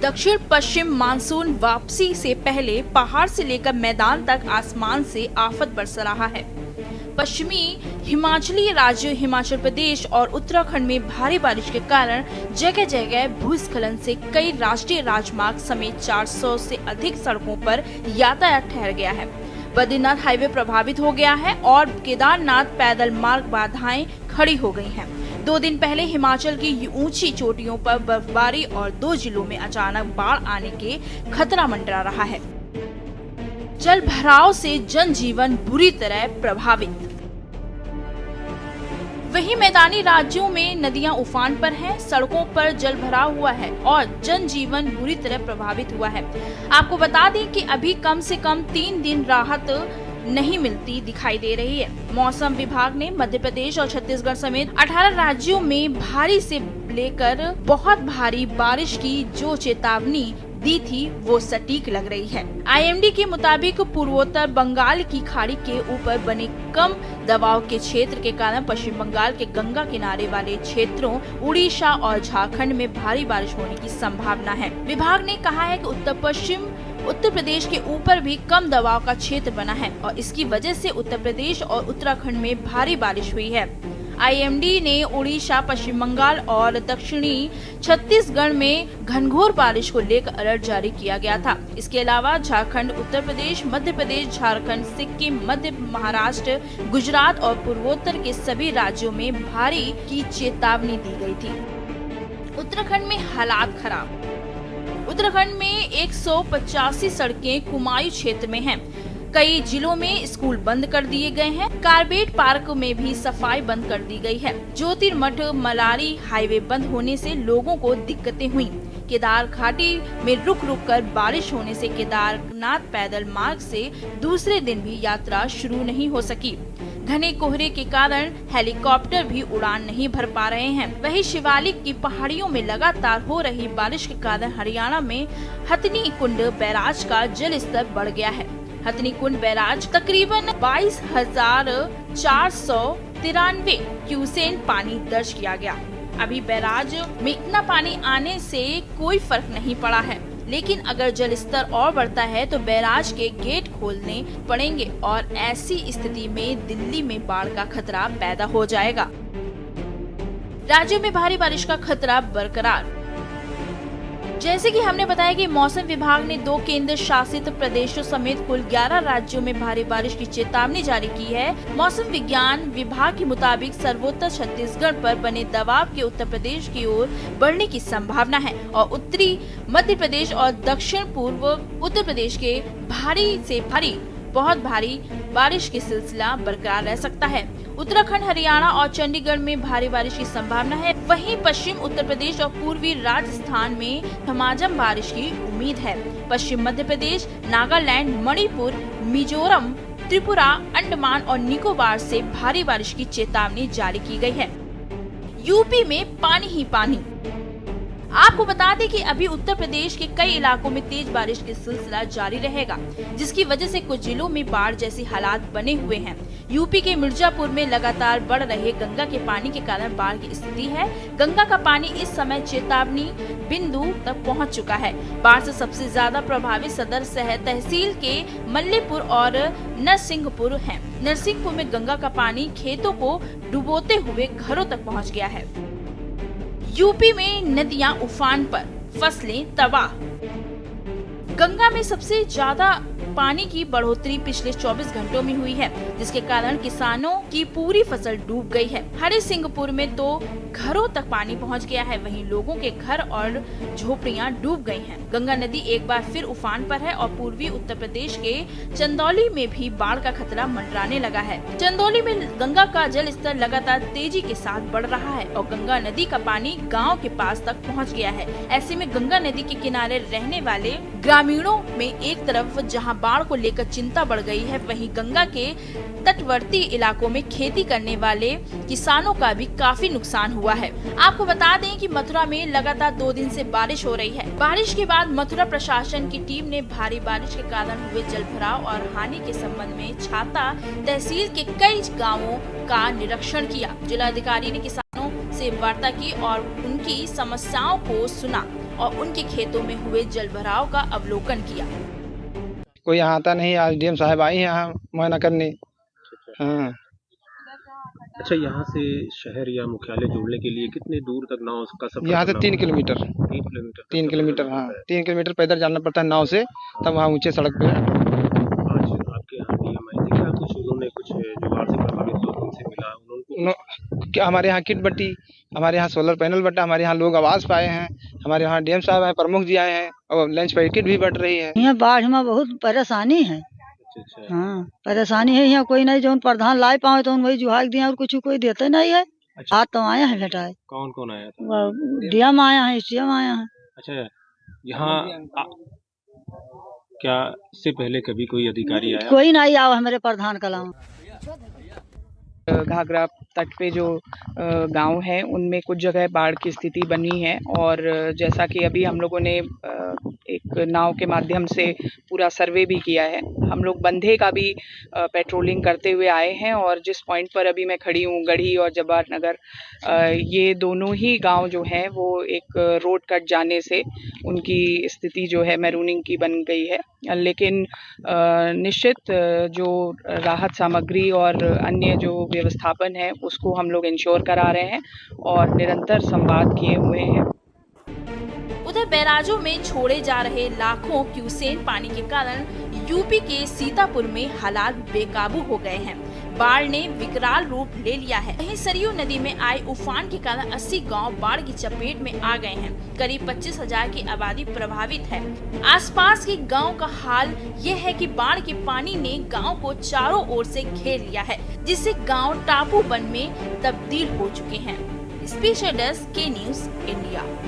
दक्षिण पश्चिम मानसून वापसी से पहले पहाड़ से लेकर मैदान तक आसमान से आफत बरस रहा है। पश्चिमी हिमाचली राज्य हिमाचल प्रदेश और उत्तराखंड में भारी बारिश के कारण जगह जगह भूस्खलन से कई राष्ट्रीय राजमार्ग समेत 400 से अधिक सड़कों पर यातायात ठहर गया है। बद्रीनाथ हाईवे प्रभावित हो गया है और केदारनाथ पैदल मार्ग बाधाएं खड़ी हो गई हैं। 2 दिन पहले हिमाचल की ऊंची चोटियों पर बर्फबारी और 2 जिलों में अचानक बाढ़ आने के खतरा मंडरा रहा है। जल भराव से जनजीवन बुरी तरह प्रभावित। वहीं मैदानी राज्यों में नदियां उफान पर हैं, सड़कों पर जल भरा हुआ है और जनजीवन बुरी तरह प्रभावित हुआ है। आपको बता दें कि अभी कम से कम 3 दिन राहत नहीं मिलती दिखाई दे रही है। मौसम विभाग ने मध्य प्रदेश और छत्तीसगढ़ समेत 18 राज्यों में भारी से लेकर बहुत भारी बारिश की जो चेतावनी दी थी वो सटीक लग रही है। आईएमडी के मुताबिक पूर्वोत्तर बंगाल की खाड़ी के ऊपर बने कम दबाव के क्षेत्र के कारण पश्चिम बंगाल के गंगा किनारे वाले क्षेत्रों, उड़ीसा और झारखंड में भारी बारिश होने की संभावना है। विभाग ने कहा है कि उत्तर पश्चिम उत्तर प्रदेश के ऊपर भी कम दबाव का क्षेत्र बना है और इसकी वजह से उत्तर प्रदेश और उत्तराखंड में भारी बारिश हुई है। आईएमडी ने उड़ीसा, पश्चिम बंगाल और दक्षिणी छत्तीसगढ़ में घनघोर बारिश को लेकर अलर्ट जारी किया गया था। इसके अलावा झारखंड, उत्तर प्रदेश, मध्य प्रदेश, झारखंड, सिक्किम, मध्य महाराष्ट्र, गुजरात और पूर्वोत्तर के सभी राज्यों में भारी की चेतावनी दी गई थी। उत्तराखंड में हालात खराब। उत्तराखंड में 185 सड़कें कुमायूं क्षेत्र में हैं। कई जिलों में स्कूल बंद कर दिए गए हैं। कार्बेट पार्क में भी सफाई बंद कर दी गई है। ज्योतिर्मठ मलारी हाईवे बंद होने से लोगों को दिक्कतें हुई। केदार घाटी में रुक रुक कर बारिश होने से केदारनाथ पैदल मार्ग से दूसरे दिन भी यात्रा शुरू नहीं हो सकी। घने कोहरे के कारण हेलीकॉप्टर भी उड़ान नहीं भर पा रहे हैं। वहीं शिवालिक की पहाड़ियों में लगातार हो रही बारिश के कारण हरियाणा में हथनी कुंड बैराज का जल स्तर बढ़ गया है। हथनी कुंड बैराज तकरीबन 22,493 क्यूसेक पानी दर्ज किया गया। अभी बैराज में इतना पानी आने से कोई फर्क नहीं पड़ा है, लेकिन अगर जल स्तर और बढ़ता है तो बैराज के गेट खोलने पड़ेंगे और ऐसी स्थिति में दिल्ली में बाढ़ का खतरा पैदा हो जाएगा। राज्य में भारी बारिश का खतरा बरकरार। जैसे कि हमने बताया कि मौसम विभाग ने 2 केंद्र शासित प्रदेशों समेत कुल 11 राज्यों में भारी बारिश की चेतावनी जारी की है। मौसम विज्ञान विभाग के मुताबिक सर्वोत्तर छत्तीसगढ़ पर बने दबाव के उत्तर प्रदेश की ओर बढ़ने की संभावना है और उत्तरी मध्य प्रदेश और दक्षिण पूर्व उत्तर प्रदेश के भारी से भारी बहुत भारी बारिश की सिलसिला बरकरार रह सकता है। उत्तराखंड, हरियाणा और चंडीगढ़ में भारी बारिश की संभावना है। वहीं पश्चिम उत्तर प्रदेश और पूर्वी राजस्थान में झमाझम बारिश की उम्मीद है। पश्चिम मध्य प्रदेश, नागालैंड, मणिपुर, मिजोरम, त्रिपुरा, अंडमान और निकोबार से भारी बारिश की चेतावनी जारी की गई है। यूपी में पानी ही पानी। आपको बता दें कि अभी उत्तर प्रदेश के कई इलाकों में तेज बारिश की सिलसिला जारी रहेगा, जिसकी वजह से कुछ जिलों में बाढ़ जैसी हालात बने हुए हैं। यूपी के मिर्जापुर में लगातार बढ़ रहे गंगा के पानी के कारण बाढ़ की स्थिति है। गंगा का पानी इस समय चेतावनी बिंदु तक पहुंच चुका है। बाढ़ से सबसे ज्यादा प्रभावित सदर शहर तहसील के मल्लेपुर और नरसिंहपुर हैं। नरसिंहपुर में गंगा का पानी खेतों को डुबोते हुए घरों तक पहुँच गया है। यूपी में नदियां उफान पर, फसलें तबाह। गंगा में सबसे ज्यादा पानी की बढ़ोतरी पिछले 24 घंटों में हुई है, जिसके कारण किसानों की पूरी फसल डूब गई है। हरिसिंहपुर में तो घरों तक पानी पहुंच गया है, वहीं लोगों के घर और झोपड़ियां डूब गई हैं। गंगा नदी एक बार फिर उफान पर है और पूर्वी उत्तर प्रदेश के चंदौली में भी बाढ़ का खतरा मंडराने लगा है। चंदौली में गंगा का जल स्तर लगातार तेजी के साथ बढ़ रहा है और गंगा नदी का पानी गाँव के पास तक पहुँच गया है। ऐसे में गंगा नदी के किनारे रहने वाले ग्रामीणों में एक तरफ जहाँ बाढ़ को लेकर चिंता बढ़ गई है, वहीं गंगा के तटवर्ती इलाकों में खेती करने वाले किसानों का भी काफी नुकसान हुआ है। आपको बता दें कि मथुरा में लगातार 2 दिन से बारिश हो रही है। बारिश के बाद मथुरा प्रशासन की टीम ने भारी बारिश के कारण हुए जलभराव और हानि के संबंध में छाता तहसील के कई गाँवों का निरीक्षण किया। जिलाधिकारी ने किसानों उनसे वार्ता की और उनकी समस्याओं को सुना और उनके खेतों में हुए जलभराव का अवलोकन किया। कोई यहाँ आता नहीं, आज डीएम साहब आई हैं यहाँ मुआयना करने। हाँ। अच्छा, यहाँ से शहर या मुख्यालय जोड़ने के लिए कितने दूर तक नाव का सफर यहाँ से करना 3 पड़ता है? किलोमीटर 3 किलोमीटर तक 3 सफर किलोमीटर करना हाँ पड़ता है। 3 किलोमीटर पैदल जाना पड़ता है नाव से, तब वहाँ ऊंचे सड़क पे है। आज आपके यहाँ डीएम आए थे, क्या कुछ उन्होंने कुछ जो बाढ़ से प्रभावित लोग उनसे मिला उनको? क्या हमारे यहाँ किट बटी, हमारे यहाँ सोलर पैनल बटा, हमारे यहाँ लोग आवास पाए हैं, हमारे यहाँ डीएम साहब आए, प्रमुख जी आए हैं और लंच पैकेट भी बट रही है। यहाँ बाढ़ में बहुत परेशानी है। अच्छा। हाँ, परेशानी है। यहाँ कोई नहीं, जो प्रधान लाई पाए तो वही जुहाक दिया और कुछ कोई देते नहीं है। अच्छा। आज तो आया है बेटा, कौन कौन आया था? डीएम आया है, सीएम आया है। अच्छा, यहाँ क्या इससे पहले कभी कोई अधिकारी आया? कोई नहीं आया हमारे प्रधान कलाम। घाघरा तट पे जो गांव है उनमें कुछ जगह बाढ़ की स्थिति बनी है और जैसा कि अभी हम लोगों ने एक नाव के माध्यम से पूरा सर्वे भी किया है। हम लोग बंधे का भी पेट्रोलिंग करते हुए आए हैं और जिस पॉइंट पर अभी मैं खड़ी हूँ, गढ़ी और जब्बार नगर, ये दोनों ही गांव जो हैं वो एक रोड कट जाने से उनकी स्थिति जो है मैरूनिंग की बन गई है। लेकिन निश्चित जो राहत सामग्री और अन्य जो व्यवस्थापन है उसको हम लोग इंश्योर करा रहे हैं और निरंतर संवाद किए हुए हैं। उधर बैराजों में छोड़े जा रहे लाखों क्यूसेक पानी के कारण यूपी के सीतापुर में हालात बेकाबू हो गए हैं। बाढ़ ने विकराल रूप ले लिया है। वहीं सरयू नदी में आए उफान के कारण 80 गांव बाढ़ की चपेट में आ गए हैं। करीब 25,000 की आबादी प्रभावित है। आसपास के गांव का हाल ये है कि बाढ़ के पानी ने गांव को चारों ओर से घेर लिया है, जिससे गांव टापू वन में तब्दील हो चुके हैं। स्पेशल डेस्क के न्यूज़ इंडिया।